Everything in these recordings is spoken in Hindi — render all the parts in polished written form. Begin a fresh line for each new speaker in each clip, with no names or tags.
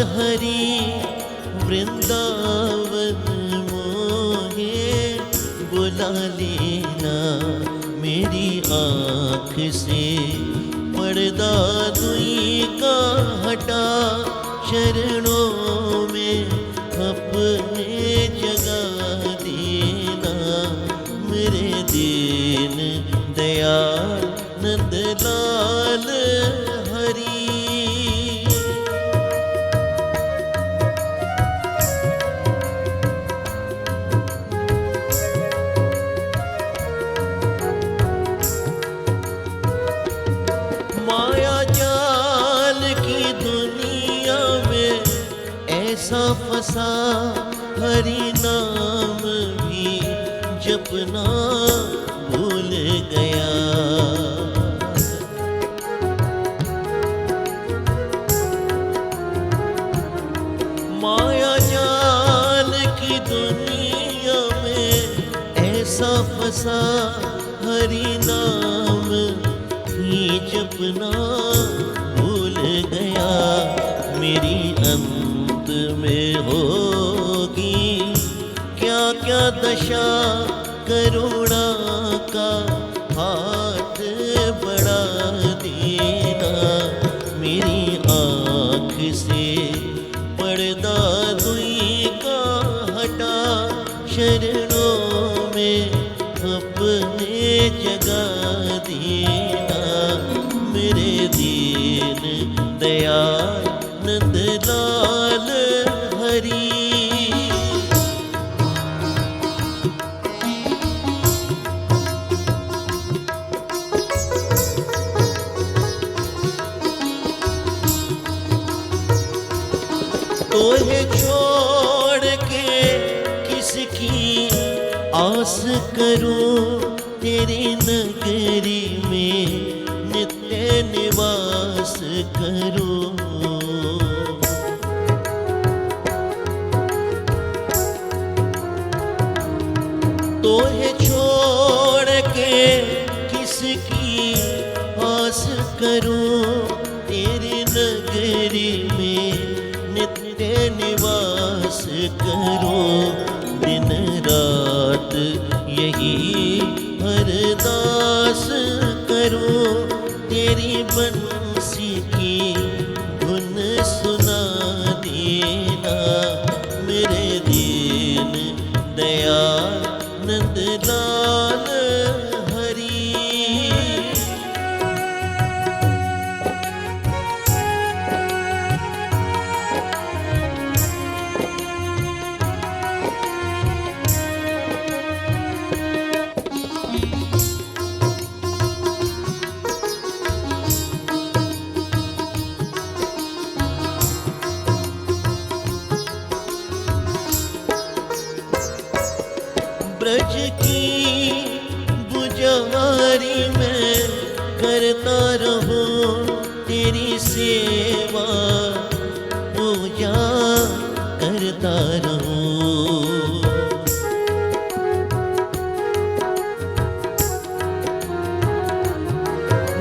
हरि वृंदावन मोहे बुला लेना। मेरी आँख से पर्दा दुई का हटा, चरणों में अपने जगा देना। मेरे दीन दयाल नंदलाल हरि। माया जाल की दुनिया में ऐसा फंसा, हरि नाम भी जपना भूल गया। माया जाल की दुनिया में ऐसा फंसा, हरि नाम ही जपना भूल गया। मेरी अंत में होगी क्या क्या दशा, करुणा का हाथ बढ़ा देना। मेरी आँख से पर्दा दुई का हटा, चरणों में अपने जगा देना। मेरे दीन दयाल नंदलाल हरि। तोहे छोड़ के किसकी आस करूं, तेरी नगरी में नित्य निवास करूं। तोहे छोड़ के किसकी आस करूं, तेरी नगरी में नित्य निवास करूं। दिन रात यही अरदास करूं, तेरी बंसी की धुन सुना देना। मेरे दीन दयाल नंदलाल हरि। ब्रज की बुझारी में करता रहूं, तेरी सेवा पूजा करता रहूं।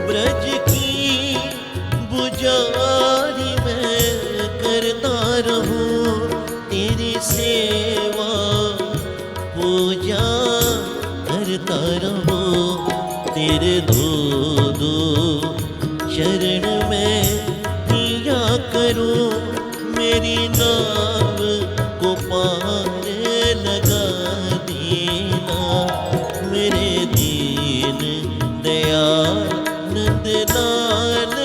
ब्रज की बुझारी में करता रहूं, तेरी सेवा पूजा करता रहूं। तेरे दो दो चरण में पिया करूं, मेरी नाम को पार लगा देना। मेरे दीन दयाल नंदलाल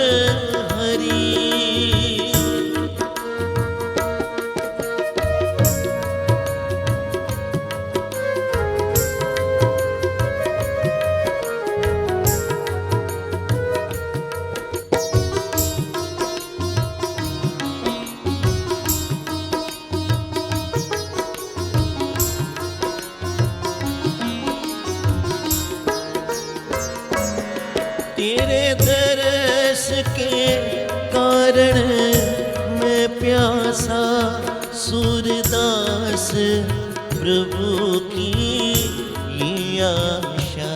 हरि। तेरे दरस के कारण मैं प्यासा, सूरदास प्रभु की ये आशा।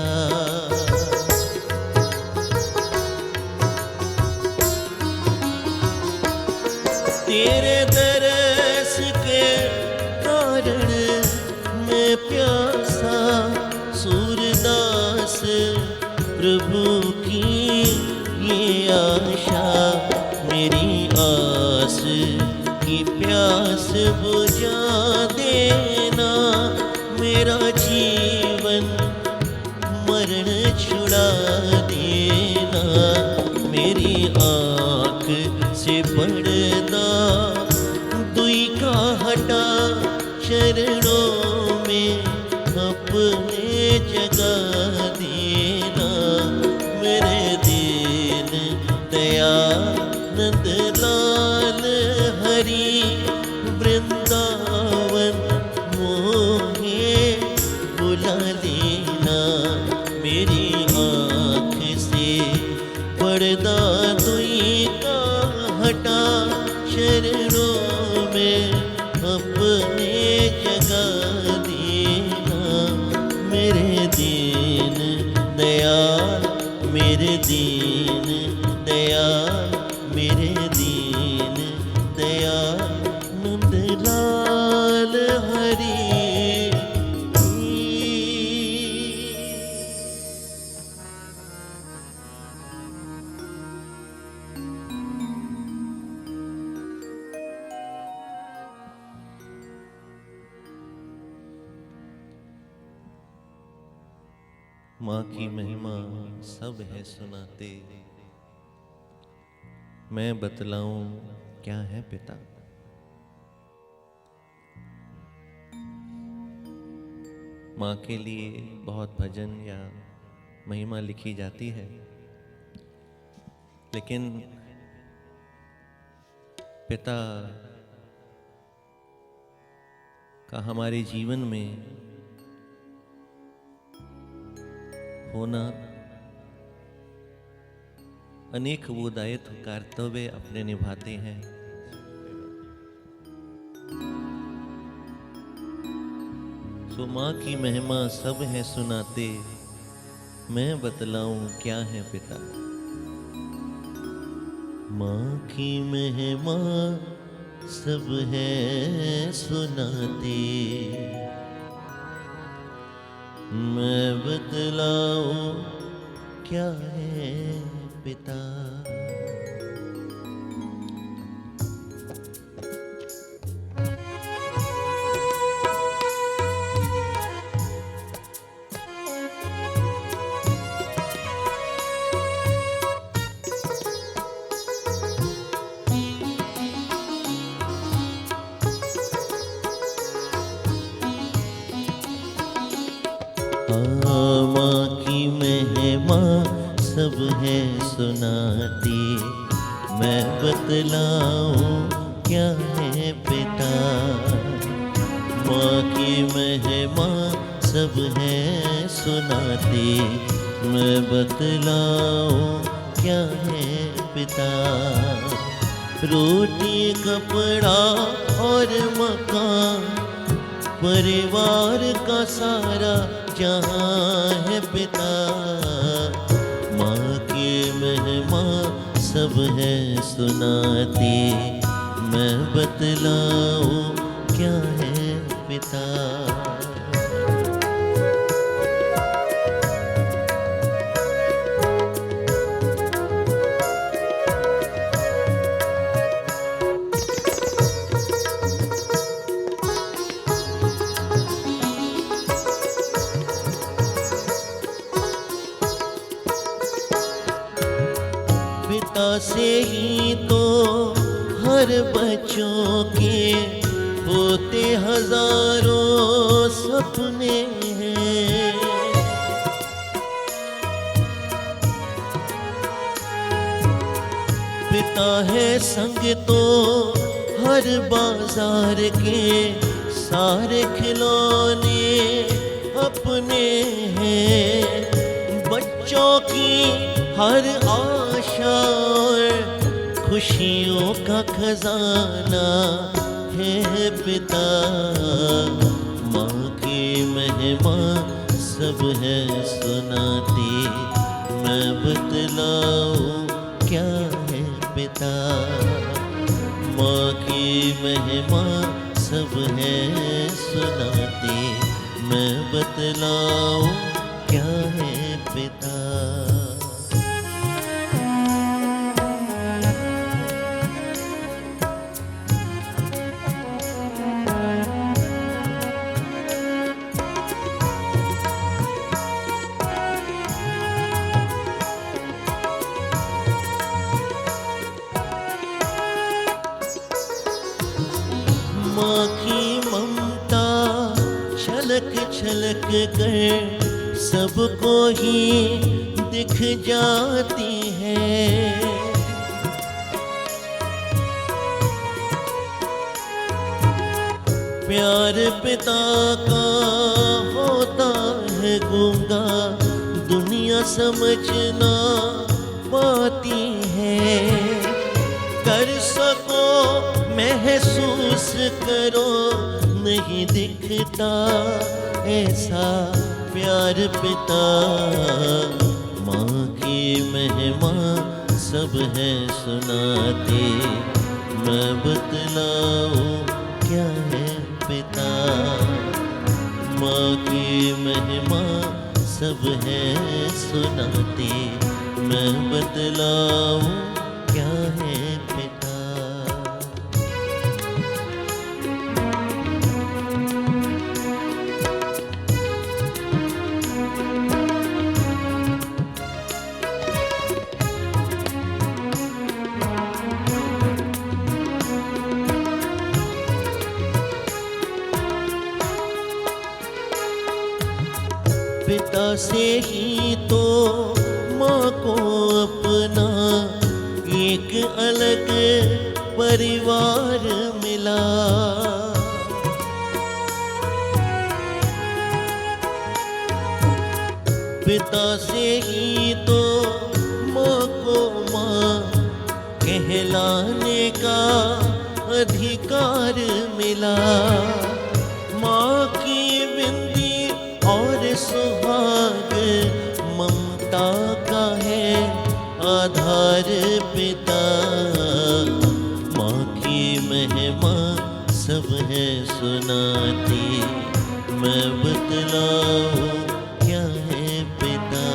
तेरे दरस के कारण मैं प्यासा, सूरदास प्रभु की ये आशा, मेरी आस की प्यास बुझा देना, मेरा जीवन मरण छुड़ा देना, मेरी आँख से पर्दा दुई का हटा, चरणों में अपने जगा देना, मेरे दीन दयानंद लाल हरि, वृंदावन मोहे बुला लेना, मेरी आँख से पर्दा दुई का हटा, चरणों में अपने जगा देना, मेरे दीन दयाल, मेरे दीन दयाल, मेरे दीन दयाल नंदलाल हरि। माँ की महिमा सब है सुनाते, मैं बतलाऊं क्या है पिता। माँ के लिए बहुत भजन या महिमा लिखी जाती है, लेकिन पिता का हमारे जीवन में होना, अनेक वो दायित्व कर्तव्य अपने निभाते हैं। सो माँ की महिमा सब है सुनाते, मैं बतलाऊं क्या है पिता। माँ की महिमा सब है सुनाते, मैं बतलाऊं क्या है पिता। माँ की महिमा सब है सुनाती, मैं बतलाऊं क्या है पिता। माँ की महिमा सब है सुनाती, मैं बतलाऊं क्या है पिता। रोटी कपड़ा और मकान, परिवार का सारा जहाँ है पिता। माँ की महिमा सब है सुनाती, मैं बतलाऊं क्या है पिता। से ही तो हर बच्चों के होते हजारों सपने हैं। पिता है संग तो हर बाजार के सारे खिलौने अपने हैं। बच्चों की हर आशा और खुशियों का खजाना है पिता। माँ की महिमा सब है सुनाती, मैं बतलाऊं क्या है पिता। माँ महिमा सब है सुनाते, मैं बतलाऊं क्या है पिता। माँ की ममता छलक छलक कर सबको ही दिख जाती है। प्यार पिता का होता है गूंगा, दुनिया समझ ना पाती है। कर सको महसूस करो, नहीं दिखता ऐसा प्यार पिता। माँ की महिमा सब है सुनाते, मैं बतलाऊं क्या है पिता। माँ की महिमा सब है सुनाते, मैं बतलाऊं क्या है पिता। पिता से ही तो माँ को अपना एक अलग परिवार मिला। पिता से ही तो माँ को माँ कहलाने का अधिकार मिला। माँ की बिंदी और सुहाग ममता का है आधार पिता। माँ की महिमा सब है सुनाती, मैं बतलाऊं क्या है पिता।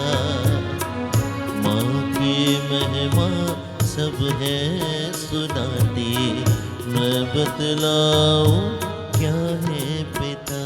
माँ की महिमा सब है सुनाती, मैं बतलाऊं क्या है पिता।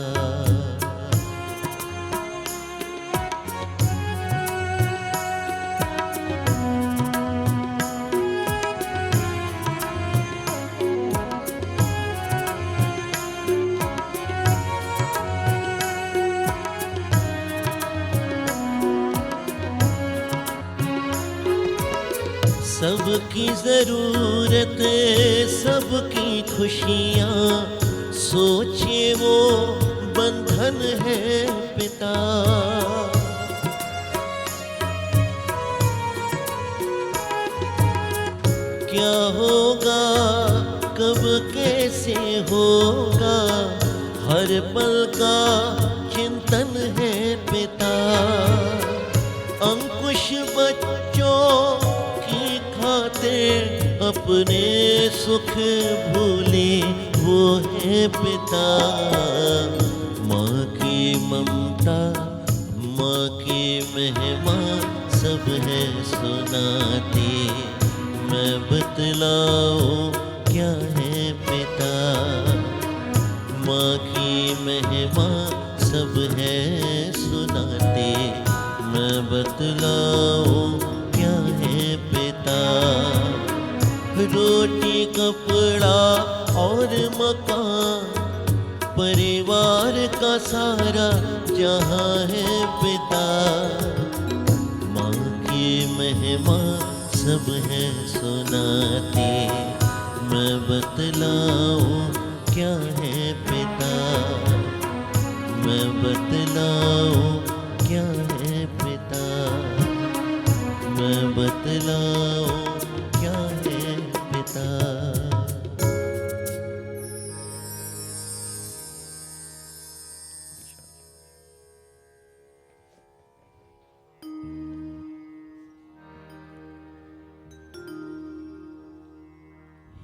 सबकी जरूरत, सबकी खुशियाँ सोचे वो बंधन है पिता। क्या होगा कब कैसे होगा, हर पल का चिंतन है पिता। अंकुश बच्चों की खातिर अपने सुख भूले वो है पिता। माँ की ममता, माँ की महिमा सब है सुनाती, मैं बतलाऊं क्या है पिता। माँ की महिमा सब है सुनाते, मैं बतलाऊं क्या है पिता। रोटी कपड़ा और मकान परिवार का सारा जहाँ है पिता। माँ की महिमा सब है सुनाते, मैं बतलाऊं क्या है पिता। मैं बतलाऊं क्या है पिता। मैं बतलाऊं क्या है पिता।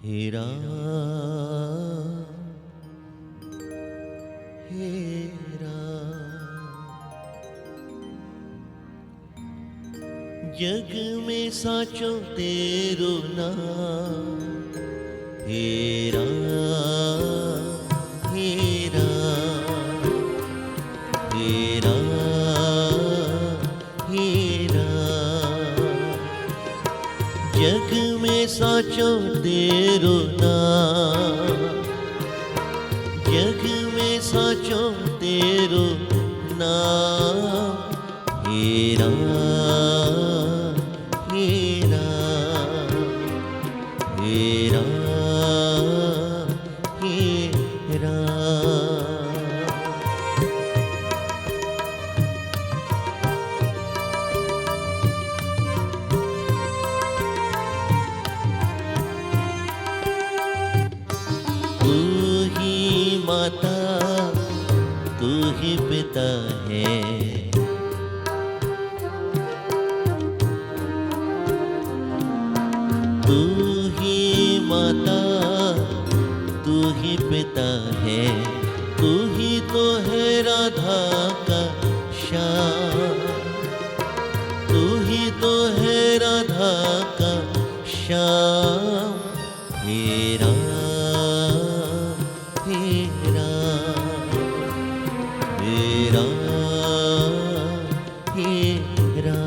हे राम जग में साचो तेरो नाम हेरा हेरा हेरा हेरा। जग में साचो तेरो नाम, जग में साचो तेरो नाम हेरा हेरा हेरा हेरा। तू ही माता तू ही पिता है, तू ही माता तू ही पिता है, तू ही तो है राधा का श्याम, तू ही तो है राधा का श्याम हेरा हेरा हेरा हेरा।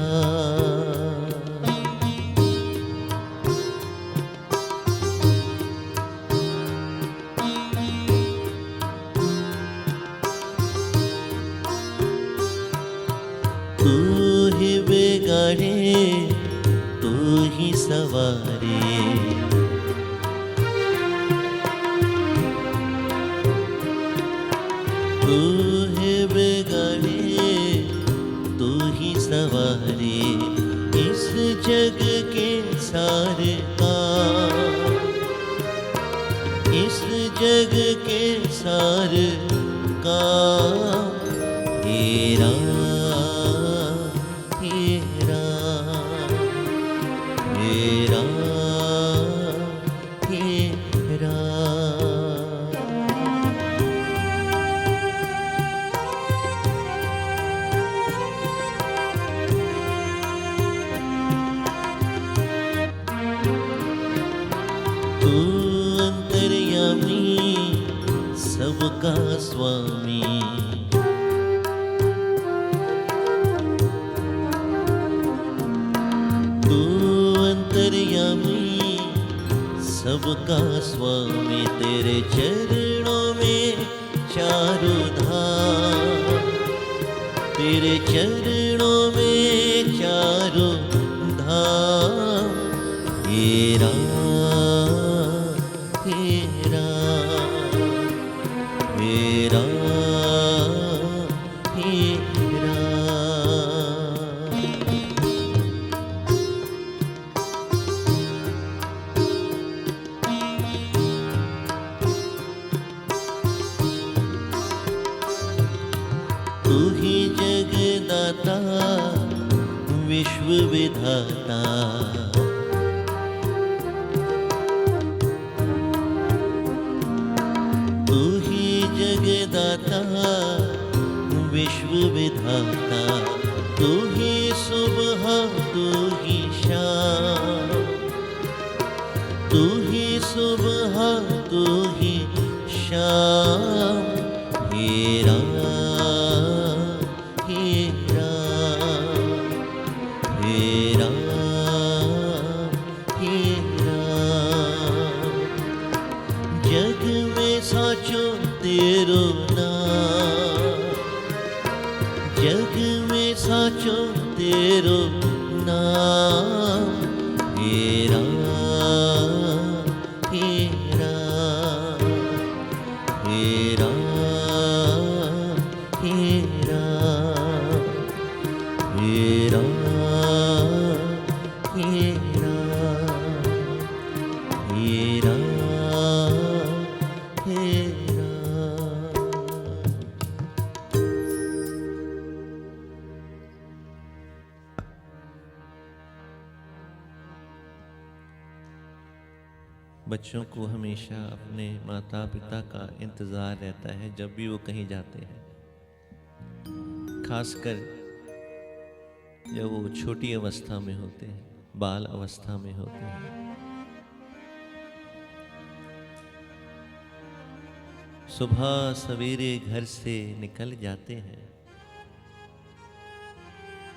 तू ही बिगाड़े तू ही सवारे, तू ही बिगाड़े तू ही सवारे इस जग के सारे काम, इस जग के सारे काम हेरा हेरा हेरा हेरा। तू अंतर्यामी सबका स्वामी, तू अंतर्यामी सबका स्वामी, तेरे चरणों में चारों धाम, तेरे चरणों में चारों धाम हेरा हेरा हेरा हेरा। तू ही जगदाता विश्व विधाता, तू ही जगदाता विश्व विधाता, तू ही सुबह तू ही शाम, तू ही सुबह तू ही शाम हेरा हेरा हेरा हेरा। जग में साचो तेरो नाम, जग में साचो तेरो नाम हेरा हेरा हेरा हेरा हेरा हेरा हेरा हेरा। बच्चों को हमेशा अपने माता पिता का इंतज़ार रहता है जब भी वो कहीं जाते हैं, खासकर जब वो छोटी अवस्था में होते हैं, बाल अवस्था में होते हैं। सुबह सवेरे घर से निकल जाते हैं।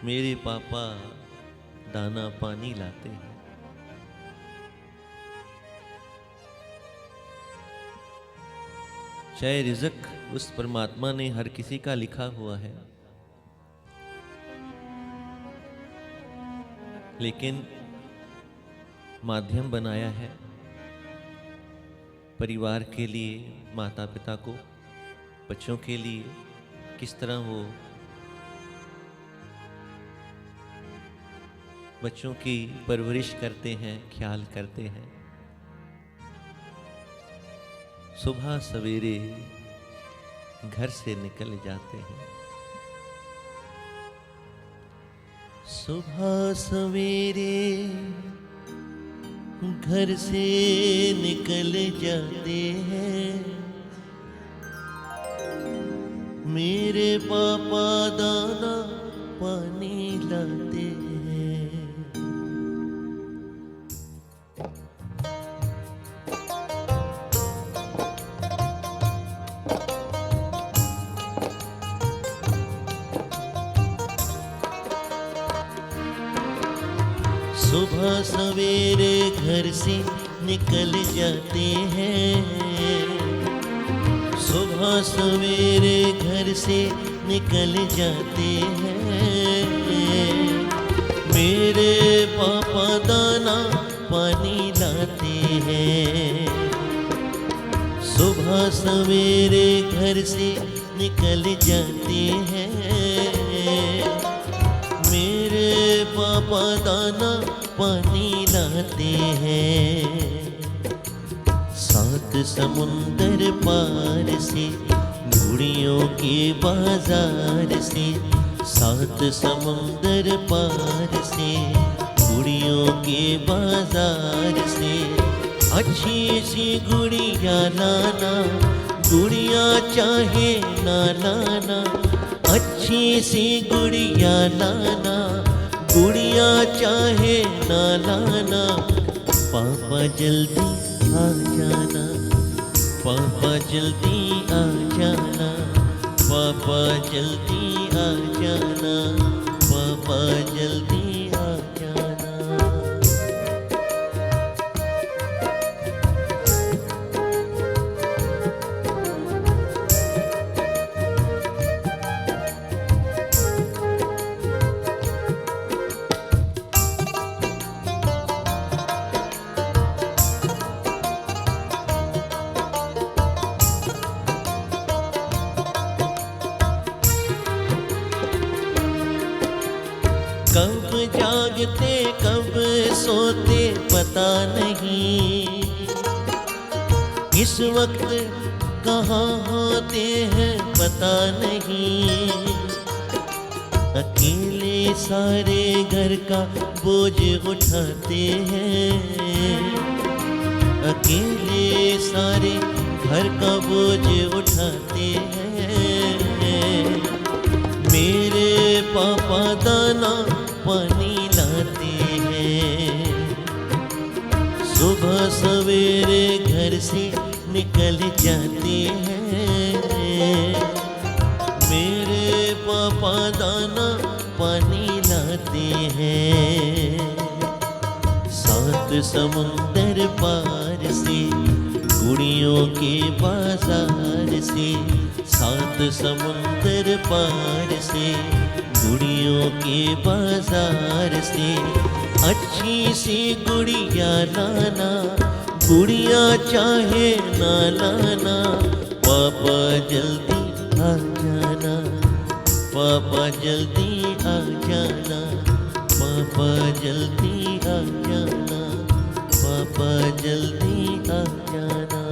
मेरे पापा दाना पानी लाते हैं। चाहे रिज़्क उस परमात्मा ने हर किसी का लिखा हुआ है, लेकिन माध्यम बनाया है परिवार के लिए, माता पिता को, बच्चों के लिए किस तरह वो बच्चों की परवरिश करते हैं, ख्याल करते हैं। सुबह सवेरे घर से निकल जाते हैं। सुबह सवेरे घर से निकल जाते हैं। मेरे पापा दाना पानी लाते हैं। सुबह सवेरे घर से निकल जाते हैं। सुबह सवेरे घर से निकल जाते हैं। मेरे पापा दाना पानी लाते हैं। सुबह सवेरे घर से निकल जाते हैं। मेरे पापा दाना पानी लाते हैं। सात समुंदर पार से घुड़ियों के बाजार से, सात समुंदर पार से घुड़ियों के बाजार से अच्छी सी गुड़िया लाना, गुड़िया चाहे ना लाना। अच्छी सी गुड़िया लाना, गुड़िया चाहे ना लाना। पापा जल्दी आ जाना, पापा जल्दी आ जाना, पापा जल्दी आ जाना, पापा जल्दी आ जाना। कब जागते कब सोते पता नहीं, इस वक्त कहाँ होते हैं पता नहीं। अकेले सारे घर का बोझ उठाते हैं। अकेले सारे घर का बोझ उठाते हैं। मेरे पापा दाना पानी लाते हैं। सुबह सवेरे घर से निकल जाते हैं। मेरे पापा दाना पानी लाते हैं। सात समुंदर पार से गुड़ियों के बाजार से, सात समुंदर पार से गुड़ियों के बाजार से अच्छी सी गुड़िया लाना, गुड़िया चाहे ना लाना। पापा जल्दी आ जाना, पापा जल्दी आ जाना, पापा जल्दी आ जाना, पापा जल्दी आ जाना।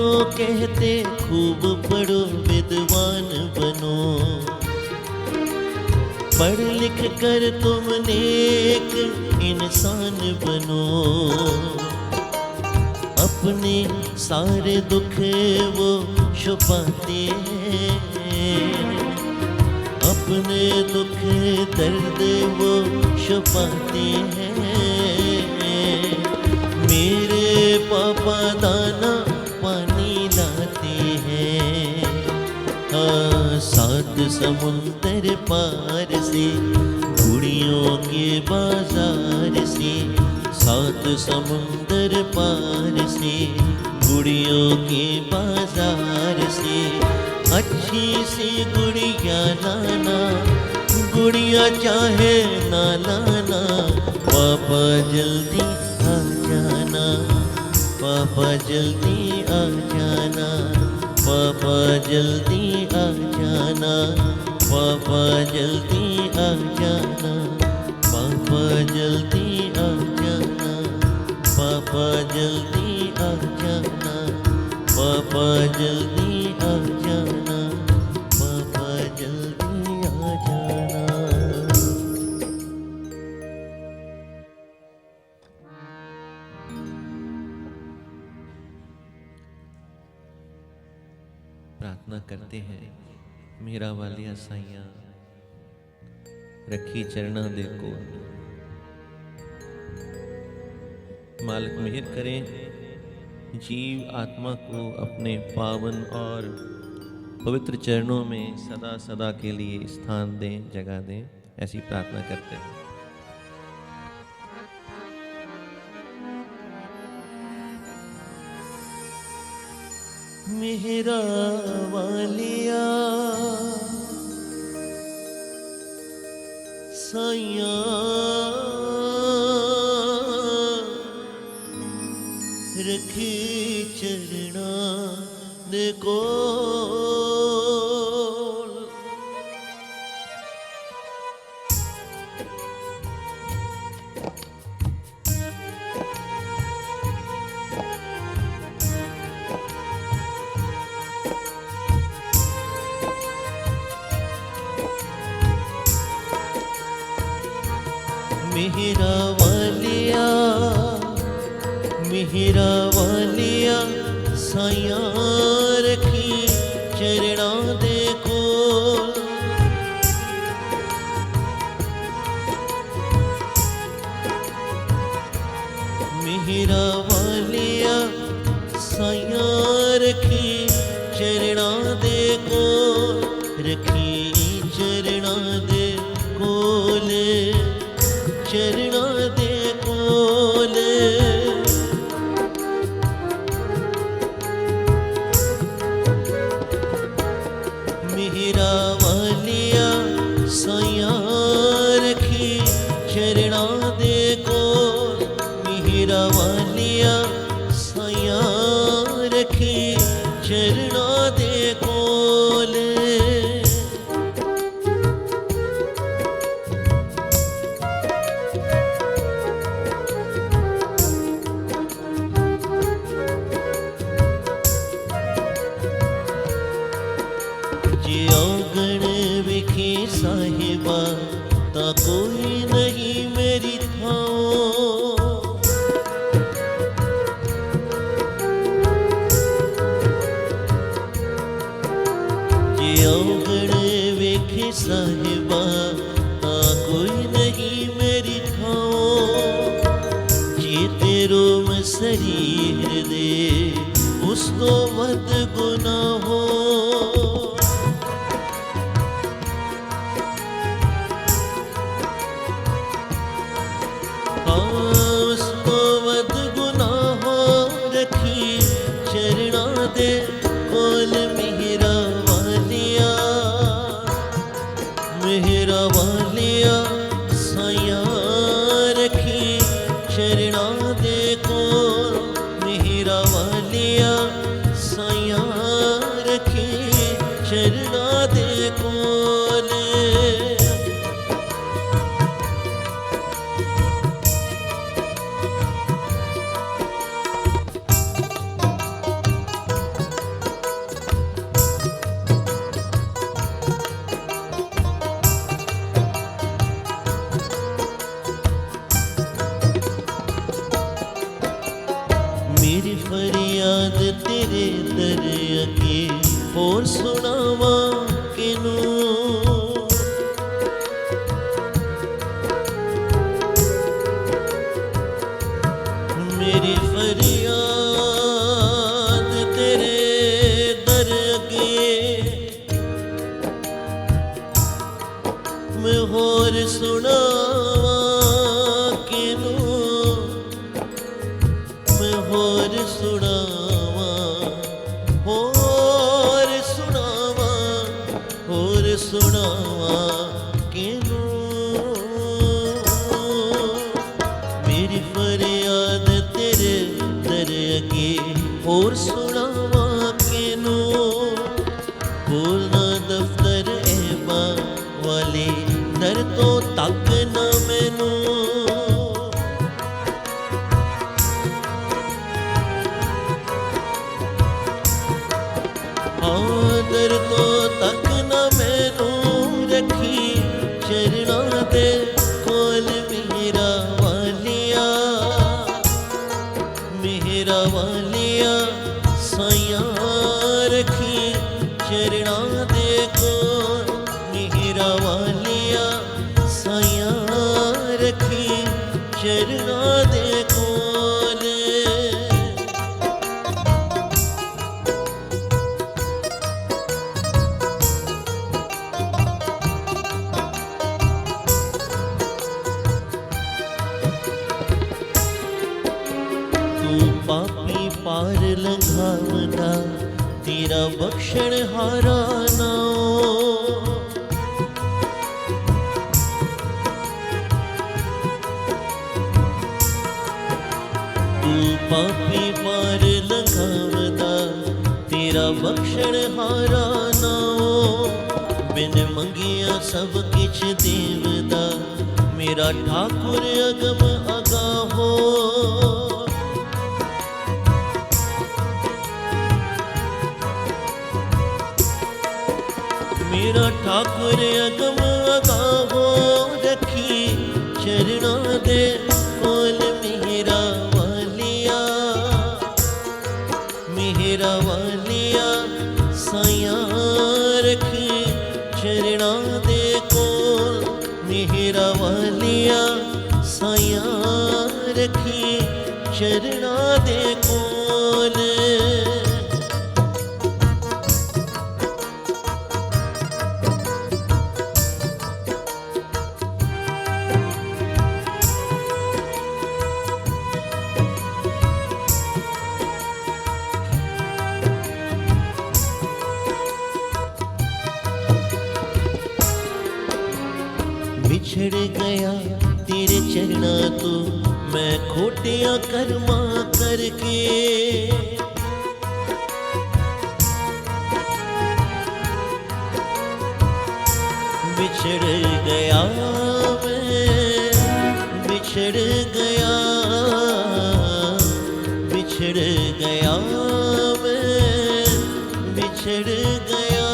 क्यों कहते खूब पढ़ो विद्वान बनो, पढ़ लिख कर तुम नेक इंसान बनो। अपने सारे दुख वो छुपाते हैं, अपने दुख दर्द वो छुपाते हैं। मेरे पापा दाना पानी लाते हैं, हाँ 7 समुंदर पार से गुड़ियों के बाजार से, 7 समुंदर पार से गुड़ियों के बाजार से। अच्छी सी गुड़िया लाना, गुड़िया चाहे ना लाना, पापा जल्दी आ जाना, पापा जल्दी आ जाना, पापा जल्दी आ जाना, पापा जल्दी आ जाना, पापा जल्दी आ जाना, पापा जल्दी आ जाना, पापा जल्दी आ जाना, पापा जल्दी आ जाना। प्रार्थना करते हैं, मेरा वालिया साइया रखी चरणा दे को। मालिक मेहर करें, जीव आत्मा को अपने पावन और पवित्र चरणों में सदा सदा के लिए स्थान दें, जगह दें। ऐसी प्रार्थना करते हैं। मेरा वालिया साइया रखी चरणा दे कोल। मेरा वालिया, मेरा वालिया साइया रखी चरणा दे कोल। मेरा वालिया साइया रखी चरणा दे कोल, रखी चरणा दे कोल, चरणा दे कोल। मेरा वालिया साइया रखी चरणा दे कोल, मेरा वालिया साइया रखी चरणा दे कोल। साहिबा ता कोई नहीं मेरी थाओ, जे औगण वेखे साहिबा ता कोई नहीं मेरी थाओ। जे तेरो शरीर दे उस तो वध गुनाह हो, उसको वध गुनाह रखी चरणा दे कोल। मेरा वालिया, मेरा वालिया साइया रखी चरणा दे कोल। मेरा वालिया साइया रखी चरणा दे कोल। होर सुनावा किनू। मेरी फरियाद तेरे दर अगे मैं होर सुनावा किनू, मैं होर सुनावा, होर सुनावा, होर सुनावा किनू। मेरी फरियाद तेरे दर अगे होर सुनावा किनू। बोलना दफ्तर ऐबा वाले दर तो तक न मैनू। दर तो तक न मैनू रखी चरना दे कोल मेरा वालिया, मेरा वालिया साइया रखी चरना दे कोल मेरा वालिया साइया रखी चरना दे कोल। पापी पार लंघावना तेरा बख्शण हारा नाओ। तू पापी पार लंघावना तेरा बख्शण हारा नाओ। बिन मंगिया सब किछ देवदा मेरा ठाकुर अगम अगाहो। मेरा ठाकुर अगम अगाहो रखी चरना दे कोल मेरा वालिया, मेरा वालिया साइया रखी चरना दे कोल मेरा वालिया साइया रखी चरना दे कोल। बिछड़ गया तेरे चरना तो मैं खोटिया कर्मा करके। बिछड़ गया मैं, बिछड़ गया, बिछड़ गया मैं, बिछड़ गया,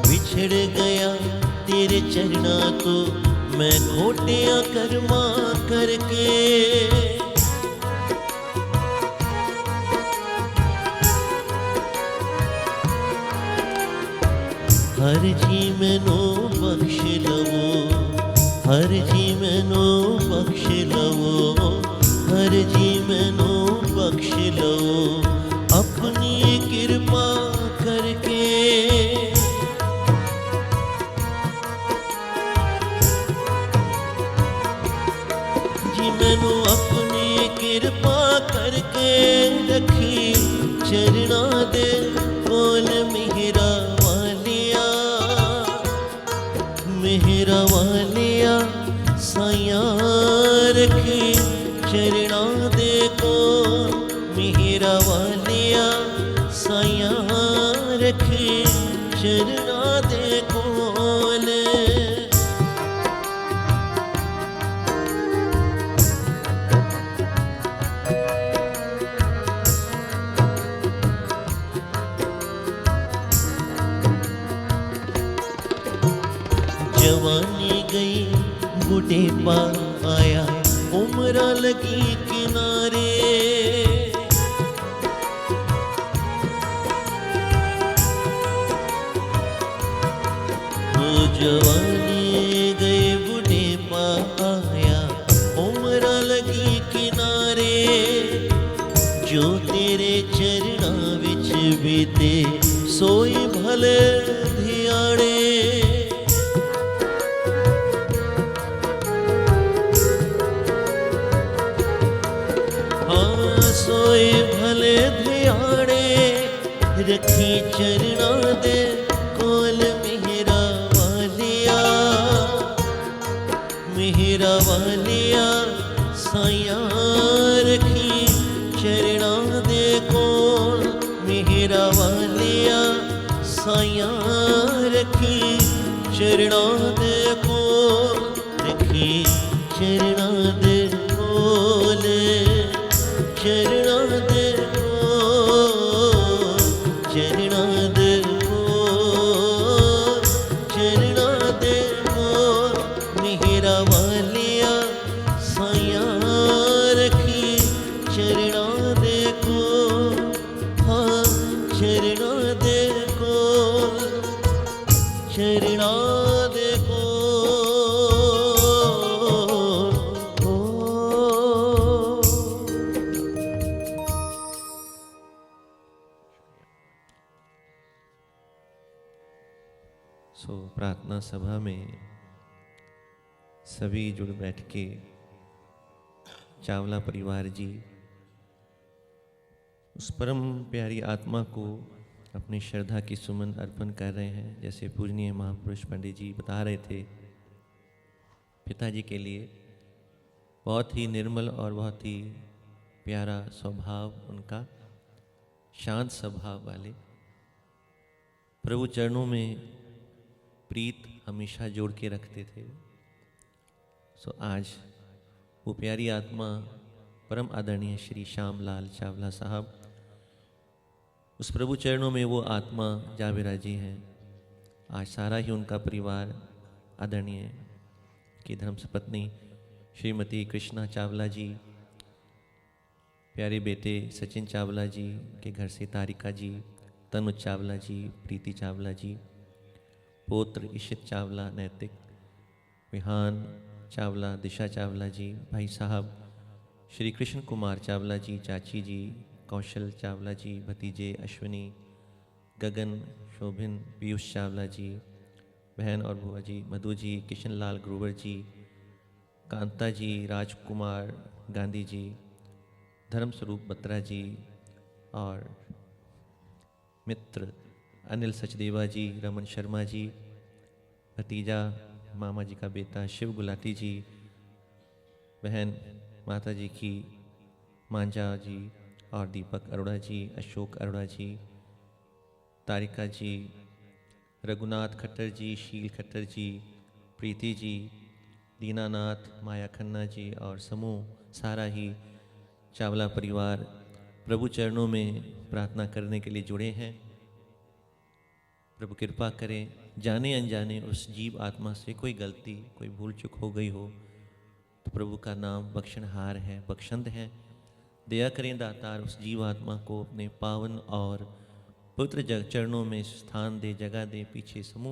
बिछड़ गया तेरे चरना तो मैं खोटिया कर्मा करके। हर जी मैनू बख्श लवो, हर जी मैनू बख्श लवो, हर जी मैनू बख्श लवो अपनी कृपा करके। मैनू अपनी कृपा करके रखी चरना दे कोल मेरा वालिया, मेरा वालिया साइया रखी चरना दे कोल मेरा वालिया साइया रखी चरना दे कोल। जवानी गई बुढ़ेपा आया उम्र लगी किनारे। जवानी गए बुढ़े पाया, उम्र लगी किनारे, जो तेरे चरणा विच बीते सोई भले धियाणे। हाँ सोई भले धियाणे, रखी चरणा दे कोल मेहरा वालिया, मेहरा वालिया साया रखी चरणा दे कोल, मेहरा वालिया साया रखी चरणा दे कोल, रखी चरणा दे कोल, चरणा दे कोल, चरणा दे कोल, चरणा दे कोल, मेहरा वालिया साया रखी चरणा दे कोल, हाँ चरणा दे कोल, चरणा दे कोल। सो प्रार्थना सभा में सभी जुड़ बैठ के चावला परिवार जी उस परम प्यारी आत्मा को अपनी श्रद्धा की सुमन अर्पण कर रहे हैं। जैसे पूजनीय महापुरुष पंडित जी बता रहे थे, पिताजी के लिए बहुत ही निर्मल और बहुत ही प्यारा स्वभाव उनका, शांत स्वभाव वाले, प्रभु चरणों में प्रीत हमेशा जोड़ के रखते थे। सो आज वो प्यारी आत्मा परम आदरणीय श्री श्याम लाल चावला साहब, उस प्रभु चरणों में वो आत्मा जा विराजी हैं। आज सारा ही उनका परिवार आदरणीय की धर्मपत्नी श्रीमती कृष्णा चावला जी, प्यारे बेटे सचिन चावला जी के घर से तारिका जी, तनुज चावला जी, प्रीति चावला जी, पौत्र इशित चावला नैतिक, विहान चावला, दिशा चावला जी, भाई साहब श्री कृष्ण कुमार चावला जी, चाची जी कौशल चावला जी, भतीजे अश्विनी, गगन, शोभिन, पीयूष चावला जी, बहन और बुआ जी मधु जी, किशन लाल ग्रोवर जी, कांता जी, राजकुमार गांधी जी, धर्मस्वरूप बत्रा जी और मित्र अनिल सचदेवा जी, रमन शर्मा जी, भतीजा मामा जी का बेटा शिव गुलाटी जी, बहन माता जी की मांझा जी और दीपक अरोड़ा जी, अशोक अरोड़ा जी, तारिका जी, रघुनाथ खट्टर जी, शील खट्टर जी, प्रीति जी, दीनानाथ, माया खन्ना जी और समूह सारा ही चावला परिवार प्रभु चरणों में प्रार्थना करने के लिए जुड़े हैं। प्रभु कृपा करें, जाने अनजाने उस जीव आत्मा से कोई गलती, कोई भूल चूक हो गई हो तो प्रभु का नाम बख्शनहार है, बख्शंद है। दया करें दातार, उस जीव आत्मा को अपने पावन और पवित्र चरणों में स्थान दे, जगह दे। पीछे समूह